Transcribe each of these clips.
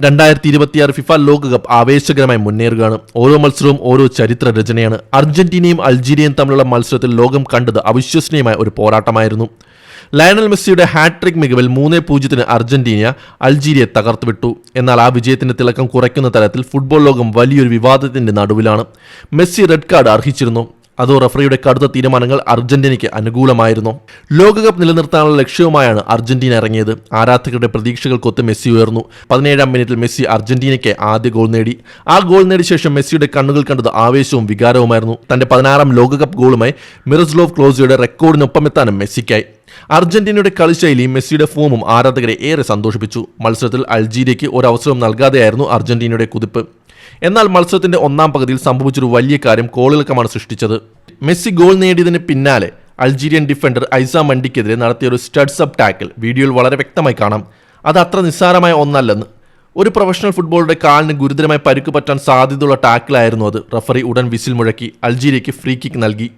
2026 FIFA ലോകകപ്പ് ആവേശകരമായി മുന്നേറുകയാണ്. ഓരോ മത്സരവും ഓരോ ചരിത്ര രചനയാണ്. അർജന്റീനയും അൾജീരിയയും തമ്മിലുള്ള മത്സരത്തിൽ ലോകം കണ്ടത് അവിശ്വസനീയമായ ഒരു പോരാട്ടമായിരുന്നു. ലയണൽ മെസ്സിയുടെ ഹാട്രിക് മികവിൽ 3-0 അർജന്റീന അൾജീരിയയെ തകർത്തുവിട്ടു. എന്നാൽ ആ വിജയത്തിന്റെ തിളക്കം കുറയ്ക്കുന്ന തരത്തിൽ ഫുട്ബോൾ ലോകം വലിയൊരു വിവാദത്തിന്റെ നടുവിലാണ്. മെസ്സി റെഡ് കാർഡ് അർഹിച്ചിരുന്നു. അതോ റഫറിയുടെ കടുത്ത തീരുമാനങ്ങൾ അർജന്റീനയ്ക്ക് അനുകൂലമായിരുന്നു? ലോകകപ്പ് നിലനിർത്താനുള്ള ലക്ഷ്യവുമായാണ് അർജന്റീന ഇറങ്ങിയത്. ആരാധകരുടെ പ്രതീക്ഷകൾക്കൊത്ത് മെസ്സി ഉയർന്നു. 17-ാം മിനിറ്റിൽ മെസ്സി അർജന്റീനയ്ക്ക് ആദ്യ ഗോൾ നേടി. ആ ഗോൾ നേടിയ ശേഷം മെസ്സിയുടെ കണ്ണുകൾ കണ്ടത് ആവേശവും വികാരവുമായിരുന്നു. തന്റെ 16-ാം ലോകകപ്പ് ഗോളുമായി മിറോസ്ലോവ് ക്ലോസയുടെ റെക്കോർഡിനൊപ്പമെത്താനും മെസ്സിക്കായി. അർജന്റീനയുടെ കളിശൈലിയും മെസ്സിയുടെ ഫോമും ആരാധകരെ ഏറെ സന്തോഷിപ്പിച്ചു. മത്സരത്തിൽ അൾജീരിയയ്ക്ക് ഒരവസരവും നൽകാതെയായിരുന്നു അർജന്റീനയുടെ കുതിപ്പ്. എന്നാൽ മത്സരത്തിന്റെ ഒന്നാം പകുതിയിൽ സംഭവിച്ചൊരു വലിയ കാര്യം കോളിളക്കമാണ് സൃഷ്ടിച്ചത്. മെസ്സി ഗോൾ നേടിയതിന് പിന്നാലെ അൾജീരിയൻ ഡിഫൻഡർ ഐസ മണ്ടിക്കെതിരെ നടത്തിയ ഒരു സ്റ്റഡ്സ് അപ്പ് ടാക്കിൾ വീഡിയോയിൽ വളരെ വ്യക്തമായി കാണാം. അത് അത്ര നിസ്സാരമായ ഒന്നല്ലെന്ന്. ഒരു പ്രൊഫഷണൽ ഫുട്ബോളുടെ കാലിന് ഗുരുതരമായി പരിക്ക് പറ്റാൻ സാധ്യതയുള്ള ടാക്കിളായിരുന്നു അത്. റഫറി ഉടൻ വിസിൽ മുഴക്കി അൾജീരിയയ്ക്ക് ഫ്രീ കിക്ക് നൽകി.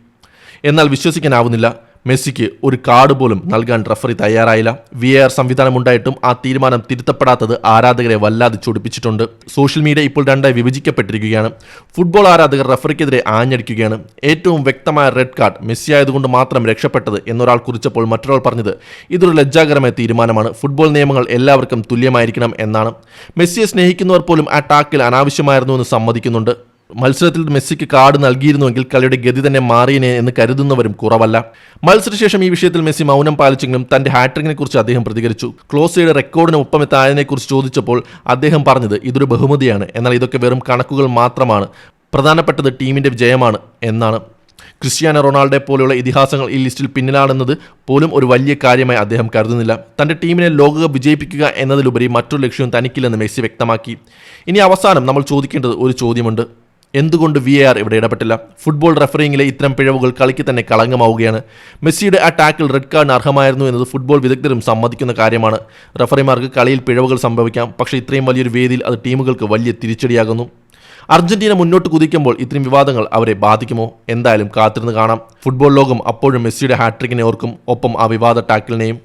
എന്നാൽ വിശ്വസിക്കാനാവുന്നില്ല, മെസ്സിക്ക് ഒരു കാർഡ് പോലും നൽകാൻ റഫറി തയ്യാറായില്ല. VAR സംവിധാനമുണ്ടായിട്ടും ആ തീരുമാനം തിരുത്തപ്പെടാത്തത് ആരാധകരെ വല്ലാതെ ചൊടിപ്പിച്ചിട്ടുണ്ട്. സോഷ്യൽ മീഡിയ ഇപ്പോൾ രണ്ടായി വിഭജിക്കപ്പെട്ടിരിക്കുകയാണ്. ഫുട്ബോൾ ആരാധകർ റഫറിക്കെതിരെ ആഞ്ഞടിക്കുകയാണ്. ഏറ്റവും വ്യക്തമായ റെഡ് കാർഡ് മെസ്സി ആയതുകൊണ്ട് മാത്രം രക്ഷപ്പെട്ടത് എന്നൊരാൾ കുറിച്ചപ്പോൾ മറ്റൊരാൾ പറഞ്ഞത് ഇതൊരു ലജ്ജാകരമായ തീരുമാനമാണ്. ഫുട്ബോൾ നിയമങ്ങൾ എല്ലാവർക്കും തുല്യമായിരിക്കണം എന്നാണ്. മെസ്സിയെ സ്നേഹിക്കുന്നവർ പോലും ആ ടാക്കിൽ അനാവശ്യമായിരുന്നുവെന്ന് സമ്മതിക്കുന്നുണ്ട്. മത്സരത്തിൽ മെസ്സിക്ക് കാർഡ് നൽകിയിരുന്നുവെങ്കിൽ കളിയുടെ ഗതി തന്നെ മാറിയനെ എന്ന് കരുതുന്നവരും കുറവല്ല. മത്സരശേഷം ഈ വിഷയത്തിൽ മെസ്സി മൗനം പാലിച്ചെങ്കിലും തന്റെ ഹാട്രിക്കിനെ കുറിച്ച് അദ്ദേഹം പ്രതികരിച്ചു. ക്ലോസയുടെ റെക്കോർഡിന് ഒപ്പമെത്തായതിനെക്കുറിച്ച് ചോദിച്ചപ്പോൾ അദ്ദേഹം പറഞ്ഞത് ഇതൊരു ബഹുമതിയാണ്, എന്നാൽ ഇതൊക്കെ വെറും കണക്കുകൾ മാത്രമാണ്, പ്രധാനപ്പെട്ടത് ടീമിന്റെ വിജയമാണ് എന്നാണ്. ക്രിസ്ത്യാനോ റൊണാൾഡോ പോലെയുള്ള ഇതിഹാസങ്ങൾ ഈ ലിസ്റ്റിൽ പിന്നിലാണെന്നത് പോലും ഒരു വലിയ കാര്യമായി അദ്ദേഹം കരുതുന്നില്ല. തന്റെ ടീമിനെ ലോകകപ്പ് വിജയിപ്പിക്കുക എന്നതിലുപരി മറ്റൊരു ലക്ഷ്യവും തനിക്കില്ലെന്ന് മെസ്സി വ്യക്തമാക്കി. ഇനി അവസാനം നമ്മൾ ചോദിക്കേണ്ടത് ഒരു ചോദ്യമുണ്ട്: എന്തുകൊണ്ട് VAR ഇവിടെ ഇടപെട്ടില്ല? ഫുട്ബോൾ റഫറിങ്ങിലെ ഇത്തരം പിഴവുകൾ കളിക്ക് തന്നെ കളങ്കമാവുകയാണ്. മെസ്സിയുടെ ആ ടാക്കിൾ റെഡ് കാർഡിന് അർഹമായിരുന്നു എന്നത് ഫുട്ബോൾ വിദഗ്ധരും സമ്മതിക്കുന്ന കാര്യമാണ്. റഫറിമാർക്ക് കളിയിൽ പിഴവുകൾ സംഭവിക്കാം, പക്ഷേ ഇത്രയും വലിയൊരു വേദിയിൽ അത് ടീമുകൾക്ക് വലിയ തിരിച്ചടിയാകുന്നു. അർജന്റീന മുന്നോട്ട് കുതിക്കുമ്പോൾ ഇത്തരം വിവാദങ്ങൾ അവരെ ബാധിക്കുമോ? എന്തായാലും കാത്തിരുന്ന് കാണാം. ഫുട്ബോൾ ലോകം അപ്പോഴും മെസ്സിയുടെ ഹാട്രിക്കിനെ ഓർക്കും, ഒപ്പം ആ വിവാദ ടാക്കിളിനെയും.